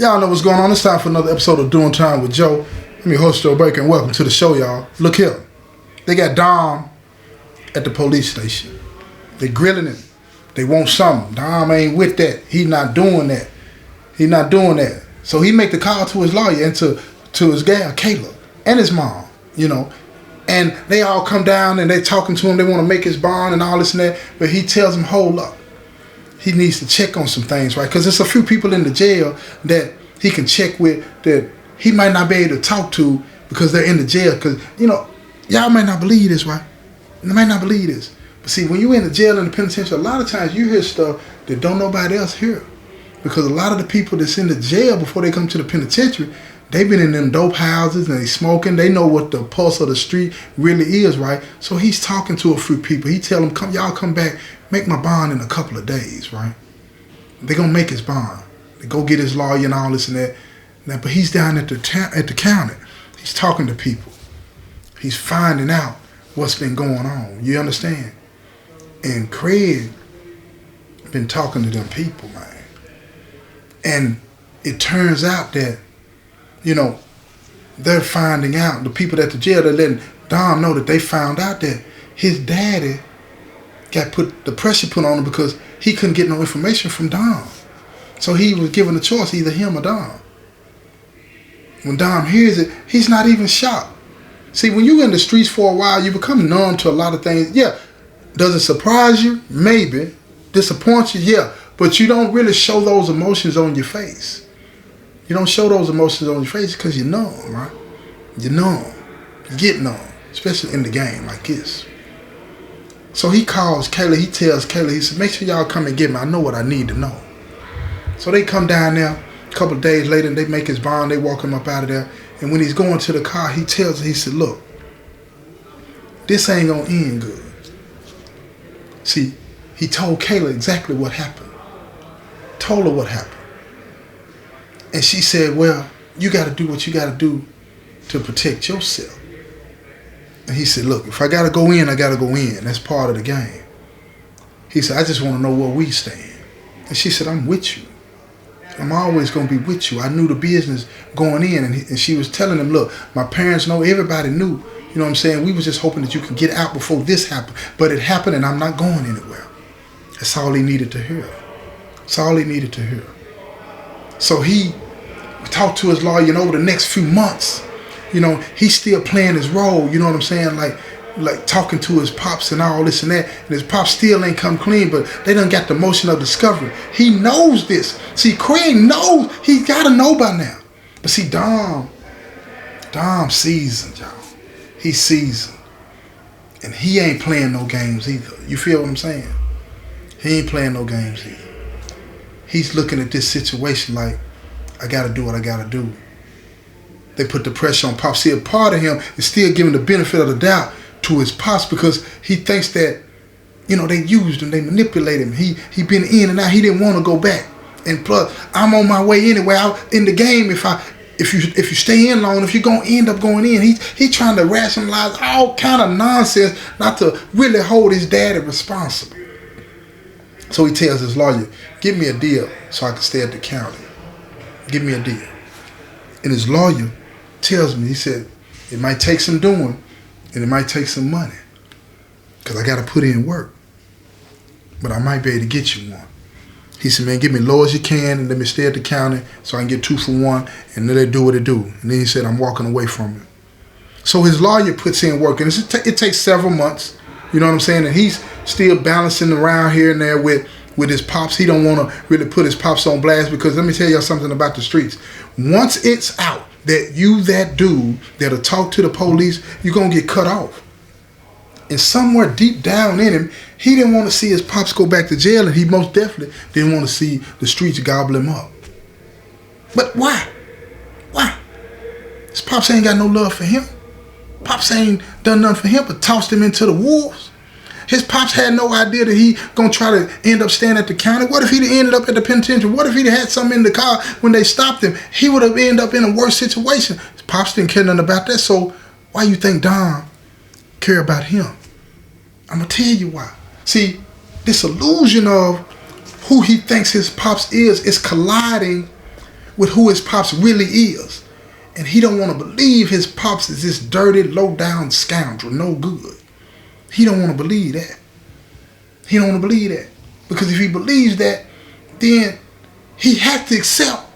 Y'all know what's going on. It's time for another episode of Doing Time with Joe. Let me host Joe Baker and welcome to the show, y'all. Look here. They got Dom at the police station. They grilling him. They want something. Dom ain't with that. He not doing that. He not doing that. So he make the call to his lawyer and to his gal, Kayla, and his mom, you know. And they all come down and they talking to him. They want to make his bond and all this and that. But he tells them, hold up. He needs to check on some things, right? Because there's a few people in the jail that he can check with that he might not be able to talk to because they're in the jail. Because, you know, y'all might not believe this, right? You might not believe this. But see, when you're in the jail and the penitentiary, a lot of times you hear stuff that don't nobody else hear. Because a lot of the people that's in the jail before they come to the penitentiary, they've been in them dope houses and they smoking. They know what the pulse of the street really is, right? So he's talking to a few people. He tell them, y'all come back, make my bond in a couple of days, right? They're going to make his bond. They go get his lawyer and all this and that. But he's down at the counter. He's talking to people. He's finding out what's been going on. You understand? And Craig been talking to them people, man. And it turns out that, you know, they're finding out, the people at the jail, they're letting Dom know that they found out that his daddy got the pressure put on him because he couldn't get no information from Dom. So he was given a choice, either him or Dom. When Dom hears it, he's not even shocked. See, when you're in the streets for a while, you become numb to a lot of things. Yeah, does it surprise you? Maybe. Disappoint you? Yeah. But you don't really show those emotions on your face. You don't show those emotions on your face because you're numb, right? You're numb. You get numb, especially in the game like this. So he calls Kayla. He tells Kayla, he said, make sure y'all come and get me. I know what I need to know. So they come down there. A couple of days later, and they make his bond. They walk him up out of there. And when he's going to the car, he tells her, he said, look, this ain't going to end good. See, he told Kayla exactly what happened. Told her what happened. And she said, well, you got to do what you got to do to protect yourself. And he said, look, if I got to go in, I got to go in. That's part of the game. He said, I just want to know where we stand. And she said, I'm with you. I'm always going to be with you. I knew the business going in. And she was telling him, look, my parents know, everybody knew. You know what I'm saying? We was just hoping that you could get out before this happened. But it happened and I'm not going anywhere. That's all he needed to hear. That's all he needed to hear. So he talked to his lawyer, and over the next few months, you know, he's still playing his role, you know what I'm saying? Like talking to his pops and all this and that. And his pops still ain't come clean, but they done got the motion of discovery. He knows this. See, Craig knows. He got to know by now. But see, Dom seasoned, y'all. He's seasoned. And he ain't playing no games either. You feel what I'm saying? He ain't playing no games either. He's looking at this situation like, I got to do what I got to do. They put the pressure on Pops. See, a part of him is still giving the benefit of the doubt to his Pops because he thinks that, you know, they used him, they manipulated him. He been in and out. He didn't want to go back. And plus, I'm on my way anyway. Out in the game, if you stay in long, if you're gonna end up going in, he trying to rationalize all kind of nonsense not to really hold his daddy responsible. So he tells his lawyer, give me a deal so I can stay at the county. Give me a deal. And his lawyer tells me, he said, it might take some doing and it might take some money because I got to put in work. But I might be able to get you one. He said, man, give me low as you can and let me stay at the county so I can get 2 for 1 and then they do what they do. And then he said, I'm walking away from it. So his lawyer puts in work and it takes several months. You know what I'm saying? And he's still balancing around here and there with his pops. He don't want to really put his pops on blast because let me tell y'all something about the streets. Once it's out that you that dude that'll talk to the police, you're going to get cut off. And somewhere deep down in him, he didn't want to see his pops go back to jail, and he most definitely didn't want to see the streets gobble him up. But why? Why? His pops ain't got no love for him. Pops ain't done nothing for him but tossed him into the wolves. His pops had no idea that he gonna try to end up staying at the county. What if he'd ended up at the penitentiary? What if he'd had something in the car when they stopped him? He would have ended up in a worse situation. His pops didn't care nothing about that. So why you think Dom care about him? I'm gonna tell you why. See, this illusion of who he thinks his pops is colliding with who his pops really is. And he don't want to believe his pops is this dirty, low-down scoundrel, no good. He don't want to believe that. He don't want to believe that. Because if he believes that, then he has to accept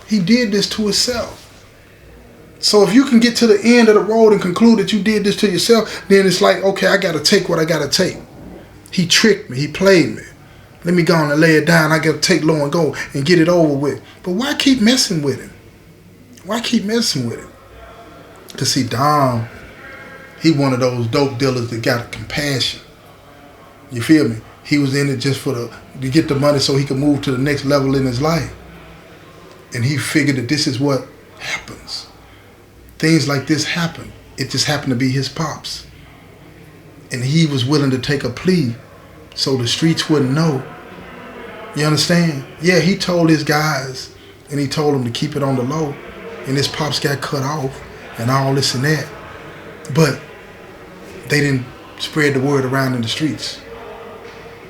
he did this to himself. So if you can get to the end of the road and conclude that you did this to yourself, then it's like, okay, I got to take what I got to take. He tricked me. He played me. Let me go on and lay it down. I got to take low and go and get it over with. But why keep messing with him? Why keep messing with him? To see Dom, he one of those dope dealers that got compassion. You feel me? He was in it just to get the money so he could move to the next level in his life. And he figured that this is what happens. Things like this happen. It just happened to be his pops. And he was willing to take a plea so the streets wouldn't know. You understand? Yeah, he told his guys and he told them to keep it on the low. And his pops got cut off and all this and that. But they didn't spread the word around in the streets.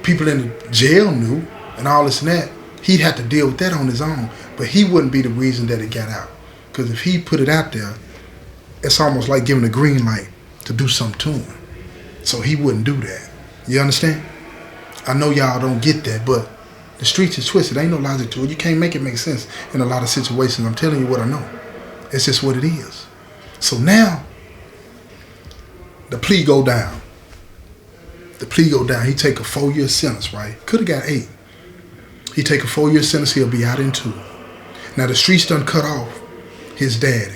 People in the jail knew and all this and that. He'd have to deal with that on his own. But he wouldn't be the reason that it got out. Because if he put it out there, it's almost like giving a green light to do something to him. So he wouldn't do that. You understand? I know y'all don't get that, but the streets is twisted. Ain't no logic to it. You can't make it make sense in a lot of situations. I'm telling you what I know. It's just what it is. So now, the plea go down. The plea go down. He take a 4-year sentence, right? Could have got 8. He take a 4-year sentence. He'll be out in 2. Now the streets done cut off his daddy,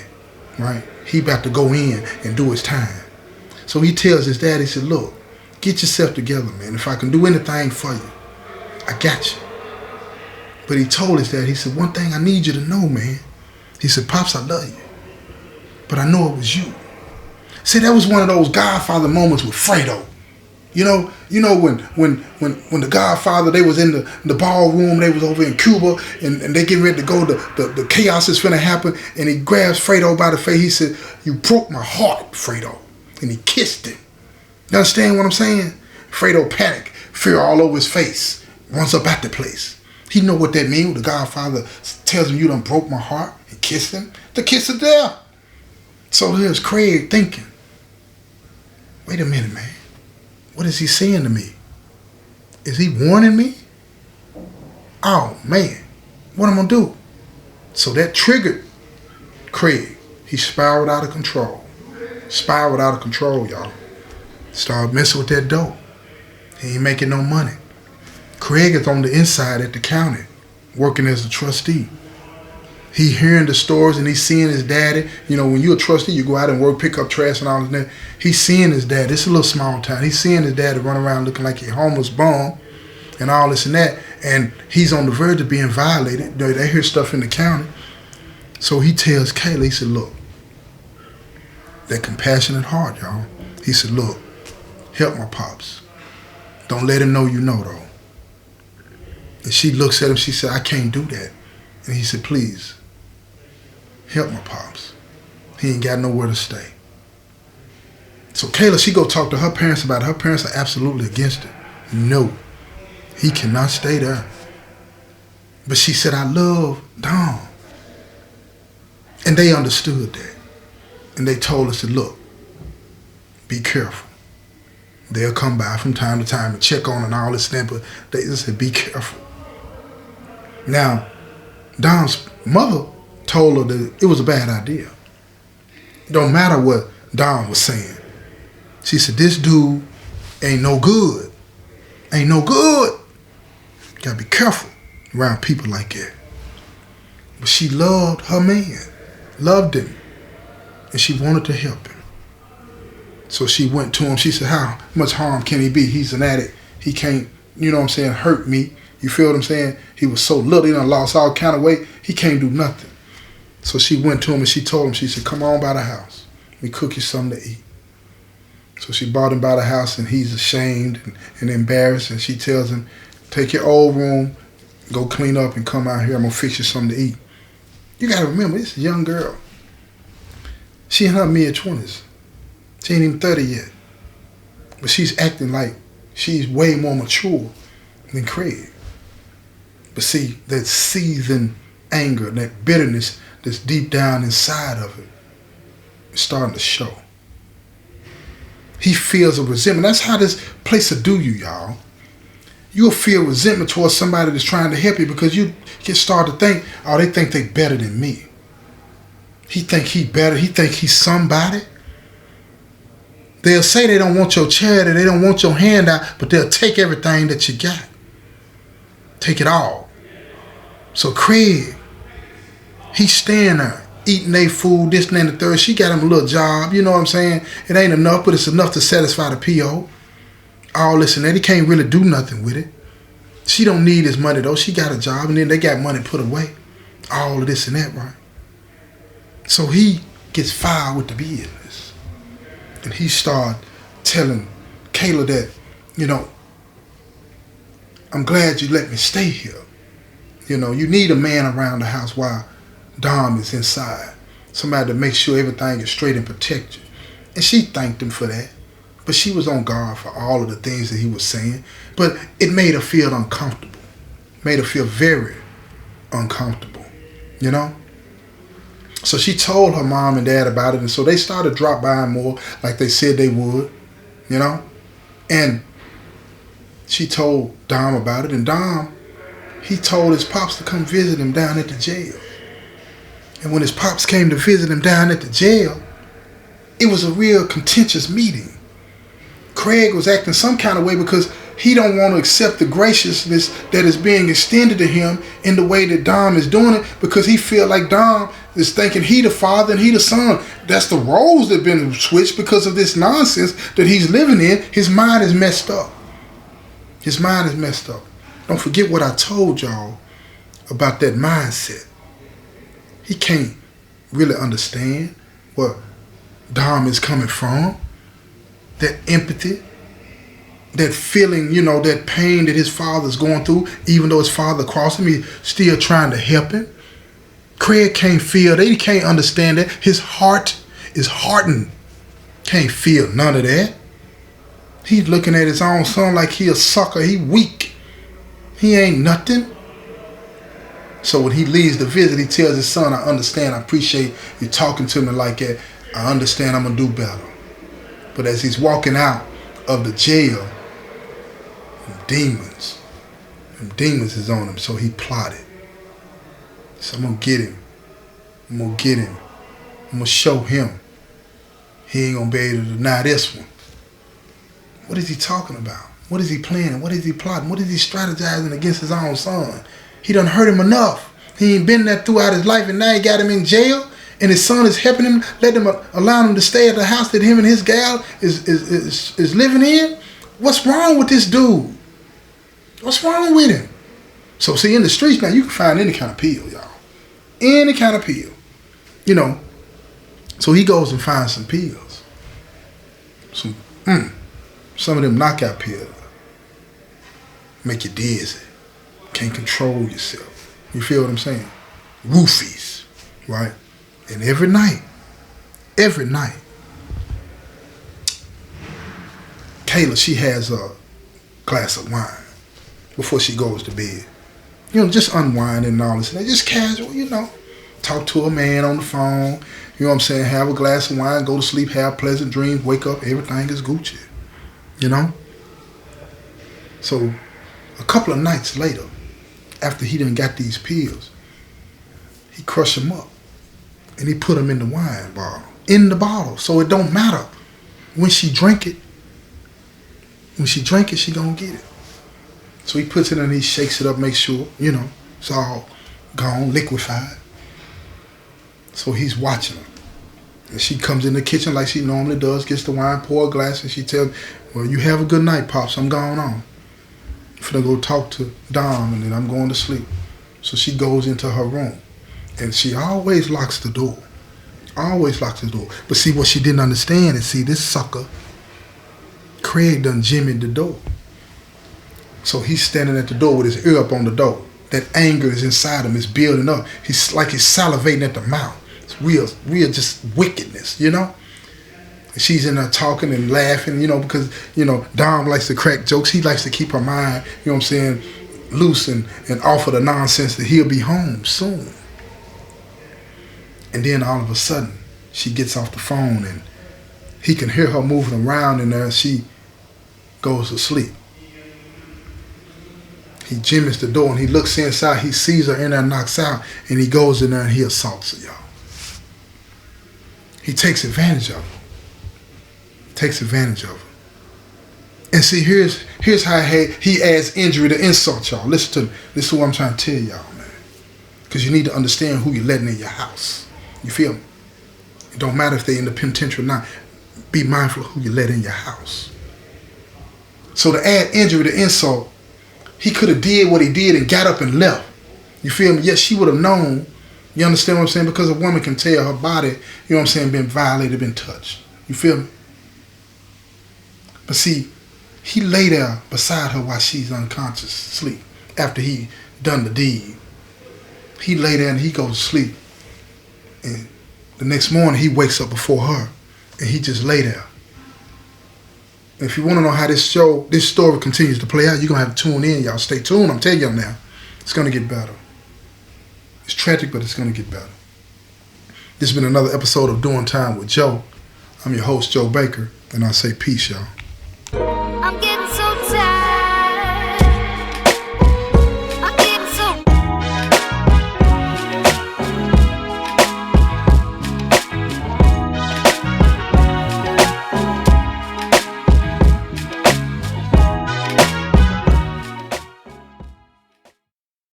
right? He about to go in and do his time. So he tells his daddy, he said, look, get yourself together, man. If I can do anything for you, I got you. But he told his dad, he said, one thing I need you to know, man. He said, Pops, I love you. But I know it was you. See, that was one of those Godfather moments with Fredo. You know when the Godfather, they was in the ballroom, they was over in Cuba, and they getting ready to go, the chaos is finna happen, and he grabs Fredo by the face. He said, you broke my heart, Fredo. And he kissed him. You understand what I'm saying? Fredo panicked, fear all over his face, runs up at the place. He know what that means. The Godfather tells him, you done broke my heart, and kissed him. The kiss is there. So here's Craig thinking, wait a minute, man. What is he saying to me? Is he warning me? Oh, man. What am I going to do? So that triggered Craig. He spiraled out of control. Spiraled out of control, y'all. Started messing with that dope. He ain't making no money. Craig is on the inside at the county, working as a trustee. He hearing the stories and he's seeing his daddy. You know, when you're a trustee, you go out and work, pick up trash and all that. He's seeing his dad. It's a little small town. He's seeing his daddy run around looking like a homeless bum and all this and that. And he's on the verge of being violated. They hear stuff in the county. So he tells Kayla, he said, look, that compassionate heart, y'all. He said, look, help my pops. Don't let him know you know, though. And she looks at him, she said, I can't do that. And he said, please, help my pops. He ain't got nowhere to stay. So Kayla, she go talk to her parents about it. Her parents are absolutely against it. No, he cannot stay there. But she said, I love Dom. And they understood that. And they told us to look, be careful. They'll come by from time to time and check on and all this stuff, but they just said, be careful. Now, Dom's mother told her that it was a bad idea. It don't matter what Dom was saying. She said, this dude ain't no good. Ain't no good. Gotta be careful around people like that. But she loved her man, loved him, and she wanted to help him. So she went to him. She said, how much harm can he be? He's an addict. He can't, you know what I'm saying, hurt me. You feel what I'm saying? He was so little, he done lost all kind of weight. He can't do nothing. So she went to him and she told him, she said, come on by the house. We cook you something to eat. So she brought him by the house and he's ashamed and embarrassed. And she tells him, take your old room, go clean up and come out here. I'm going to fix you something to eat. You got to remember, this is a young girl. She in her mid-20s. She ain't even 30 yet. But she's acting like she's way more mature than Craig. But see, that seasoned anger, that bitterness that's deep down inside of it is starting to show. He feels a resentment. That's how this place will do you, y'all. You'll feel resentment towards somebody that's trying to help you because you can start to think, oh, they think they better than me. He think he better. He think he's somebody. They'll say they don't want your charity, they don't want your handout, but they'll take everything that you got. Take it all. So Craig, he's staying there, eating their food, this and that and the third. She got him a little job, you know what I'm saying? It ain't enough, but it's enough to satisfy the PO. All this and that. He can't really do nothing with it. She don't need his money though. She got a job and then they got money put away. All of this and that, right? So he gets fired with the business. And he started telling Kayla that, you know, I'm glad you let me stay here. You know, you need a man around the house while Dom is inside. Somebody to make sure everything is straight and protect you. And she thanked him for that. But she was on guard for all of the things that he was saying. But it made her feel uncomfortable. Made her feel very uncomfortable, you know? So she told her mom and dad about it. And so they started to drop by more like they said they would, you know? And she told Dom about it. And Dom, he told his pops to come visit him down at the jail. And when his pops came to visit him down at the jail, it was a real contentious meeting. Craig was acting some kind of way because he don't want to accept the graciousness that is being extended to him in the way that Dom is doing it, because he feel like Dom is thinking he the father and he the son. That's the roles that been switched because of this nonsense that he's living in. His mind is messed up. His mind is messed up. Don't forget what I told y'all about that mindset. He can't really understand where Dom is coming from. That empathy, that feeling, you know, that pain that his father's going through, even though his father crossed him, he's still trying to help him. Craig can't feel that. He can't understand that. His heart is hardened. Can't feel none of that. He's looking at his own son like he a sucker. He weak. He ain't nothing. So when he leaves the visit, he tells his son, I understand, I appreciate you talking to me like that. I understand I'm going to do better. But as he's walking out of the jail, demons is on him. So he plotted. So I'm going to get him. I'm going to get him. I'm going to show him. He ain't going to be able to deny this one. What is he talking about? What is he planning? What is he plotting? What is he strategizing against his own son? He done hurt him enough. He ain't been there throughout his life, and now he got him in jail. And his son is helping him, allowing him to stay at the house that him and his gal is living in. What's wrong with this dude? What's wrong with him? So see, in the streets now, you can find any kind of pill, y'all. Any kind of pill. You know, so he goes and finds some pills. Some of them knockout pills. Make you dizzy. Can't control yourself. You feel what I'm saying? Roofies, right? And every night, Kayla, she has a glass of wine before she goes to bed. You know, just unwinding and all this. And just casual, you know. Talk to a man on the phone. You know what I'm saying? Have a glass of wine, go to sleep, have pleasant dreams, wake up, everything is Gucci. You know? So, a couple of nights later, after he done got these pills, he crushed them up. And he put them in the wine bottle. In the bottle. So it don't matter. When she drink it, she gonna get it. So he puts it in and he shakes it up, makes sure, you know, it's all gone, liquefied. So he's watching her. And she comes in the kitchen like she normally does, gets the wine, pour a glass, and she tells me, well, you have a good night, Pops. I'm going on. I'm finna go talk to Dom, and then I'm going to sleep. So she goes into her room. And she always locks the door. Always locks the door. But see, what she didn't understand is, see, this sucker, Craig done jimmied the door. So he's standing at the door with his ear up on the door. That anger is inside him. It's building up. He's like he's salivating at the mouth. It's real just wickedness, you know? And she's in there talking and laughing, you know, because, you know, Dom likes to crack jokes. He likes to keep her mind, you know what I'm saying, loose and off of the nonsense that he'll be home soon. And then all of a sudden, she gets off the phone and he can hear her moving around in there, and she goes to sleep. He jimmies the door and he looks inside, he sees her in there, knocks out, and he goes in there and he assaults her, y'all. He takes advantage of her. Takes advantage of her. And see, here's how he adds injury to insult, y'all. Listen to me. This is what I'm trying to tell y'all, man. Because you need to understand who you're letting in your house. You feel me? It don't matter if they're in the penitentiary or not. Be mindful of who you let in your house. So to add injury to insult, he could have did what he did and got up and left. You feel me? Yes, she would have known. You understand what I'm saying? Because a woman can tell her body, you know what I'm saying, been violated, been touched. You feel me? But see, he lay there beside her while she's unconscious, sleep, after he done the deed. He lay there and he goes to sleep. And the next morning, he wakes up before her. And he just lay there. If you want to know how this story continues to play out, you're going to have to tune in, y'all. Stay tuned. I'm telling y'all now. It's going to get better. It's tragic, but it's going to get better. This has been another episode of Doing Time with Joe. I'm your host, Joe Baker, and I say peace, y'all.